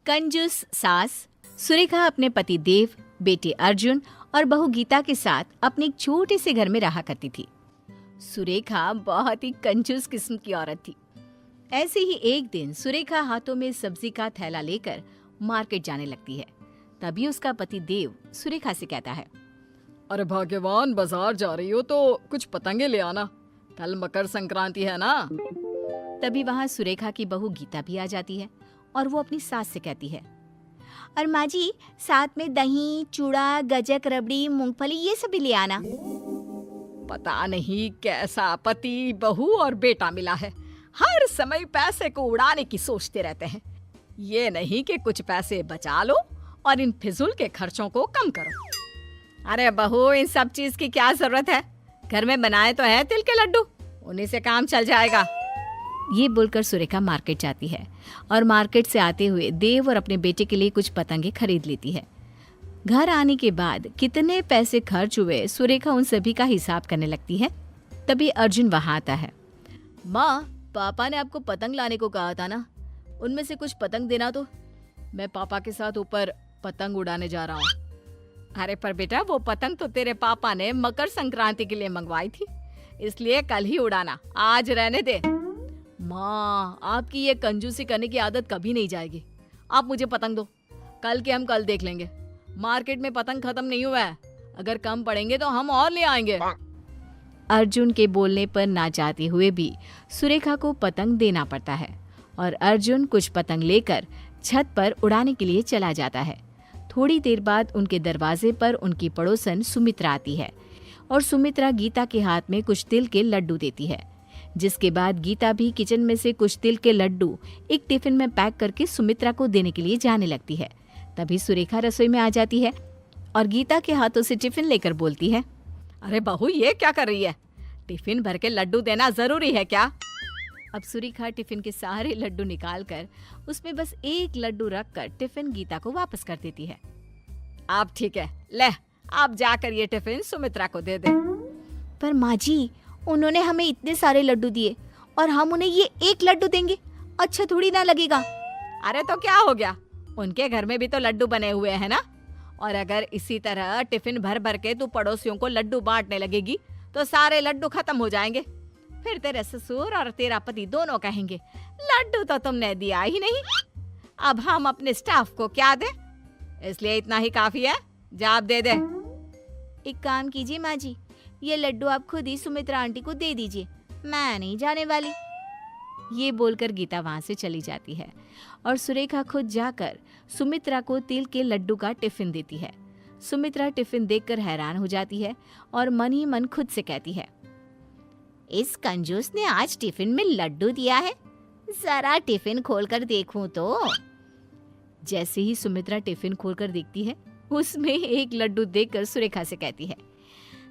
कंजूस सास। सुरेखा अपने पति देव, बेटे अर्जुन और बहू गीता के साथ अपने एक छोटे से घर में रहा करती थी। सुरेखा बहुत ही कंजूस किस्म की औरत थी। ऐसे ही एक दिन सुरेखा हाथों में सब्जी का थैला लेकर मार्केट जाने लगती है। तभी उसका पति देव सुरेखा से कहता है, अरे भाग्यवान, बाजार जा रही हो तो कुछ पतंगे ले आना, कल मकर संक्रांति है ना। तभी वहाँ सुरेखा की बहू गीता भी आ जाती है और वो अपनी सास से कहती है, और माँ जी साथ में दही, चूड़ा, गजक, रबड़ी, मूंगफली ये सब भी ले आना। पता नहीं कैसा पति, बहू और बेटा मिला है, हर समय पैसे को उड़ाने की सोचते रहते हैं। ये नहीं कि कुछ पैसे बचा लो और इन फिजूल के खर्चों को कम करो। अरे बहू, इन सब चीज की क्या जरूरत है, घर में बनाए तो है तिल के लड्डू, उन्हीं से काम चल जाएगा। ये बोलकर सुरेखा मार्केट जाती है और मार्केट से आते हुए देव और अपने बेटे के लिए कुछ पतंगे खरीद लेती है। घर आने के बाद कितने पैसे खर्च हुए सुरेखा उन सभी का हिसाब करने लगती है। तभी अर्जुन वहां आता है। माँ, पापा ने आपको पतंग लाने को कहा था ना, उनमें से कुछ पतंग देना तो। मैं पापा के साथ ऊपर पतंग उड़ाने जा रहा हूँ। अरे पर बेटा, वो पतंग तो तेरे पापा ने मकर संक्रांति के लिए मंगवाई थी, इसलिए कल ही उड़ाना, आज रहने दे। माँ, आपकी ये कंजूसी करने की आदत कभी नहीं जाएगी। आप मुझे पतंग दो, कल के हम कल देख लेंगे। मार्केट में पतंग खत्म नहीं हुआ है, अगर कम पड़ेंगे तो हम और ले आएंगे। अर्जुन के बोलने पर ना चाहते हुए भी सुरेखा को पतंग देना पड़ता है और अर्जुन कुछ पतंग लेकर छत पर उड़ाने के लिए चला जाता है। थोड़ी देर बाद उनके दरवाजे पर उनकी पड़ोसन सुमित्रा आती है और सुमित्रा गीता के हाथ में कुछ तिल के लड्डू देती है। जिसके बाद गीता भी किचन में से कुछ तिल के लड्डू एक टिफिन में पैक करके सुमित्रा को देने के लिए जाने लगती है। तभी सुरेखा रसोई में आ जाती है और गीता के हाथों से टिफिन लेकर बोलती है, अरे बहू, ये क्या कर रही है? टिफिन भर के लड्डू देना जरूरी है क्या? अब सुरेखा टिफिन के सारे लड्डू निकालकर उसमें बस एक लड्डू रखकर टिफिन गीता को वापस कर देती है। आप ठीक है, ले आप जाकर ये टिफिन सुमित्रा को दे दे। पर माँ जी, उन्होंने हमें इतने सारे लड्डू दिए और हम उन्हें ये एक लड्डू देंगे, अच्छा थोड़ी ना लगेगा। अरे तो क्या हो गया, उनके घर में भी तो लड्डू बने हुए हैं ना। और अगर इसी तरह टिफिन भर भर के तू पड़ोसियों को लड्डू बांटने लगेगी तो सारे लड्डू खत्म हो जाएंगे। फिर तेरे ससुर और तेरा पति दोनों कहेंगे, लड्डू तो तुमने दिया ही नहीं, अब हम अपने स्टाफ को क्या दें? इसलिए इतना ही काफी है, जा आप दे दे। एक काम कीजिए माँ जी, ये लड्डू आप खुद ही सुमित्रा आंटी को दे दीजिए, मैं नहीं जाने वाली। ये बोलकर गीता वहां से चली जाती है और सुरेखा खुद जाकर सुमित्रा को तिल के लड्डू का टिफिन देती है। सुमित्रा टिफिन देखकर हैरान हो जाती है और मन ही मन खुद से कहती है, इस कंजूस ने आज टिफिन में लड्डू दिया है, जरा टिफिन खोलकर देखूं तो। जैसे ही सुमित्रा टिफिन खोलकर देखती है, उसमें एक लड्डू देखकर सुरेखा से कहती है,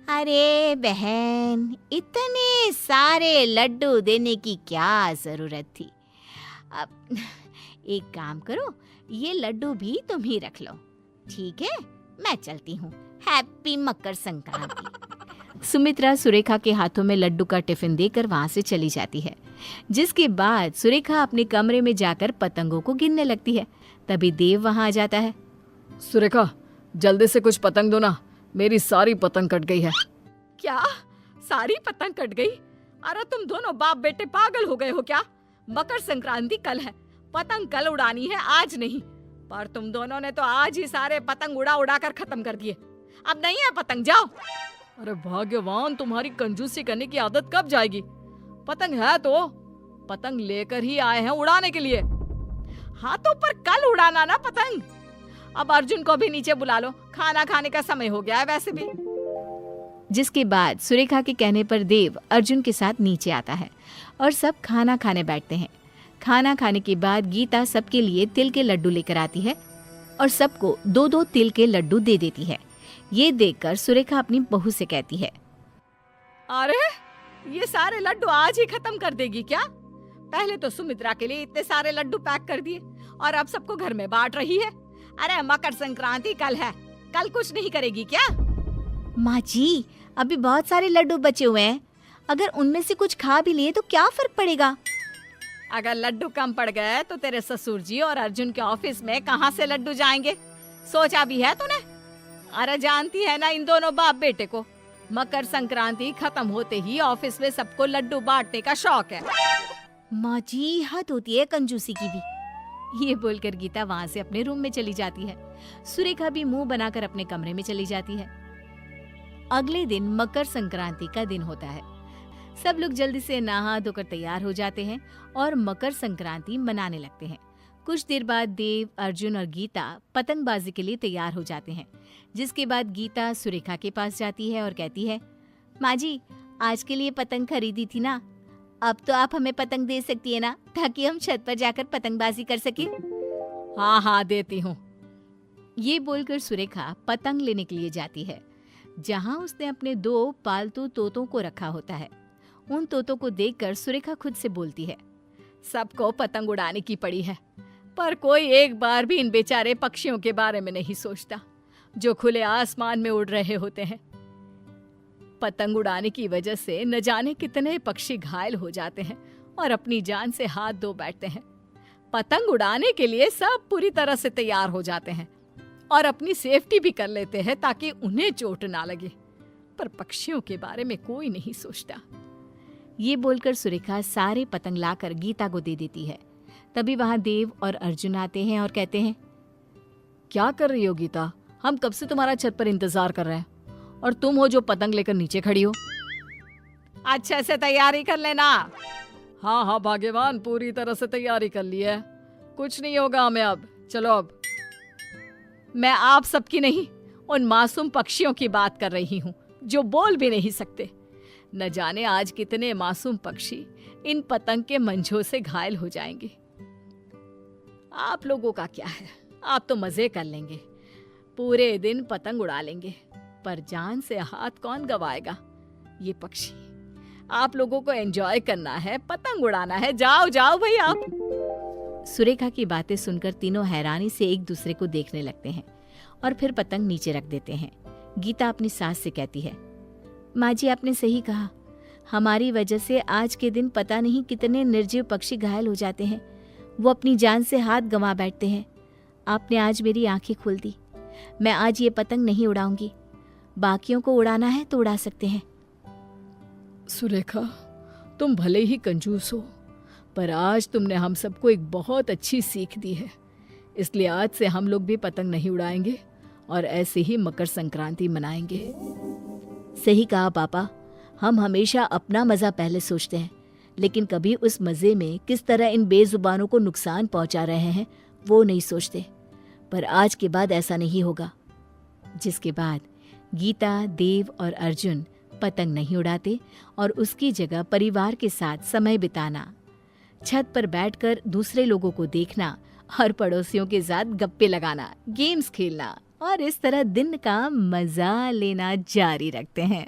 अरे बहन, इतने सारे लड्डू देने की क्या जरूरत थी। अब एक काम करो, ये लड्डू भी तुम ही रख लो, ठीक है? मैं चलती हूँ, हैप्पी मकर संक्रांति। सुमित्रा सुरेखा के हाथों में लड्डू का टिफिन देकर वहां से चली जाती है। जिसके बाद सुरेखा अपने कमरे में जाकर पतंगों को गिनने लगती है। तभी देव वहां आ जाता है। सुरेखा, जल्दी से कुछ पतंग दो ना, मेरी सारी पतंग कट गई है। क्या सारी पतंग कट गई? अरे तुम दोनों बाप बेटे पागल हो गए हो क्या? मकर संक्रांति कल है, पतंग कल उड़ानी है, आज नहीं। पर तुम दोनों ने तो आज ही सारे पतंग उड़ा उड़ा कर खत्म कर दिए, अब नहीं है पतंग, जाओ। अरे भाग्यवान, तुम्हारी कंजूसी करने की आदत कब जाएगी? पतंग है तो पतंग लेकर ही आए हैं उड़ाने के लिए। हाँ तो पर कल उड़ाना ना पतंग। अब अर्जुन को भी नीचे बुला लो, खाना खाने का समय हो गया है वैसे भी। जिसके बाद सुरेखा के कहने पर देव अर्जुन के साथ नीचे आता है और सब खाना खाने बैठते हैं। खाना खाने के बाद गीता सबके लिए तिल के लड्डू लेकर आती है और सबको 2-2 तिल के लड्डू दे देती है। ये देखकर सुरेखा अपनी बहू से कहती है, अरे ये सारे लड्डू आज ही खत्म कर देगी क्या? पहले तो सुमित्रा के लिए इतने सारे लड्डू पैक कर दिए और अब सबको घर में बांट रही है। अरे मकर संक्रांति कल है, कल कुछ नहीं करेगी क्या? माँ जी, अभी बहुत सारे लड्डू बचे हुए हैं, अगर उनमें से कुछ खा भी लिए तो क्या फर्क पड़ेगा? अगर लड्डू कम पड़ गए तो तेरे ससुर जी और अर्जुन के ऑफिस में कहाँ से लड्डू जाएंगे? सोचा भी है तूने? अरे जानती है ना इन दोनों बाप बेटे को, मकर संक्रांति खत्म होते ही ऑफिस में सबको लड्डू बांटने का शौक है। माँ जी, हद होती है कंजूसी की भी। ये बोलकर गीता वहां से अपने रूम में चली जाती है। सुरेखा भी मुंह बनाकर अपने कमरे में चली जाती है। अगले दिन मकर संक्रांति का दिन होता है। सब लोग जल्दी से नहा धोकर तैयार हो जाते हैं और मकर संक्रांति मनाने लगते हैं। कुछ देर बाद देव, अर्जुन और गीता पतंगबाजी के लिए तैयार हो जाते हैं, जिसके बाद गीता सुरेखा के पास जाती है और कहती है, माँ जी, आज के लिए पतंग खरीदी थी ना, अब तो आप हमें पतंग दे सकती है ना, ताकि हम छत पर जाकर पतंगबाजी कर सके। हाँ हाँ देती हूँ। ये बोलकर सुरेखा पतंग लेने के लिए जाती है, जहाँ उसने अपने 2 पालतू तोतों को रखा होता है। उन तोतों को देखकर सुरेखा खुद से बोलती है, सबको पतंग उड़ाने की पड़ी है, पर कोई एक बार भी इन बेचारे पक्षियों के बारे में नहीं सोचता जो खुले आसमान में उड़ रहे होते हैं। पतंग उड़ाने की वजह से न जाने कितने पक्षी घायल हो जाते हैं और अपनी जान से हाथ धो बैठते हैं। पतंग उड़ाने के लिए सब पूरी तरह से तैयार हो जाते हैं और अपनी सेफ्टी भी कर लेते हैं ताकि उन्हें चोट ना लगे, पर पक्षियों के बारे में कोई नहीं सोचता। ये बोलकर सुरेखा सारे पतंग लाकर गीता को दे देती है। तभी वहां देव और अर्जुन आते हैं और कहते हैं, क्या कर रही हो गीता? हम कब से तुम्हारा छत पर इंतजार कर रहे हैं और तुम हो जो पतंग लेकर नीचे खड़ी हो। अच्छे से तैयारी कर लेना। हाँ हाँ भाग्यवान, पूरी तरह से तैयारी कर ली है, कुछ नहीं होगा हमें अब। चलो अब। मैं आप सबकी नहीं, उन मासूम पक्षियों की बात कर रही हूँ जो बोल भी नहीं सकते। न जाने आज कितने मासूम पक्षी इन पतंग के मंझों से घायल हो जाएंगे। आप लोगों का क्या है, आप तो मजे कर लेंगे, पूरे दिन पतंग उड़ा लेंगे, पर जान से हाथ कौन गवाएगा? ये पक्षी, आप लोगों को एंजॉय करना है, पतंग उड़ाना है, जाओ जाओ भाई आप। सुरेखा की बातें सुनकर तीनों हैरानी से एक दूसरे को देखने लगते हैं और फिर पतंग नीचे रख देते हैं। गीता अपनी सास से कहती है, माँ जी, आपने सही कहा, हमारी वजह से आज के दिन पता नहीं कितने निर्जीव पक्षी घायल हो जाते हैं, वो अपनी जान से हाथ गंवा बैठते हैं। आपने आज मेरी आंखें खोल दी। मैं आज ये पतंग नहीं उड़ाऊंगी, बाकियों को उड़ाना है तो उड़ा सकते हैं। सुरेखा, तुम भले ही कंजूस हो, पर आज तुमने हम सबको एक बहुत अच्छी सीख दी है, इसलिए आज से हम लोग भी पतंग नहीं उड़ाएंगे और ऐसे ही मकर संक्रांति मनाएंगे। सही कहा पापा, हम हमेशा अपना मजा पहले सोचते हैं, लेकिन कभी उस मजे में किस तरह इन बेजुबानों को नुकसान पहुंचा रहे हैं वो नहीं सोचते। पर आज के बाद ऐसा नहीं होगा। जिसके बाद गीता, देव और अर्जुन पतंग नहीं उड़ाते और उसकी जगह परिवार के साथ समय बिताना, छत पर बैठकर दूसरे लोगों को देखना और पड़ोसियों के साथ गप्पे लगाना, गेम्स खेलना और इस तरह दिन का मजा लेना जारी रखते हैं।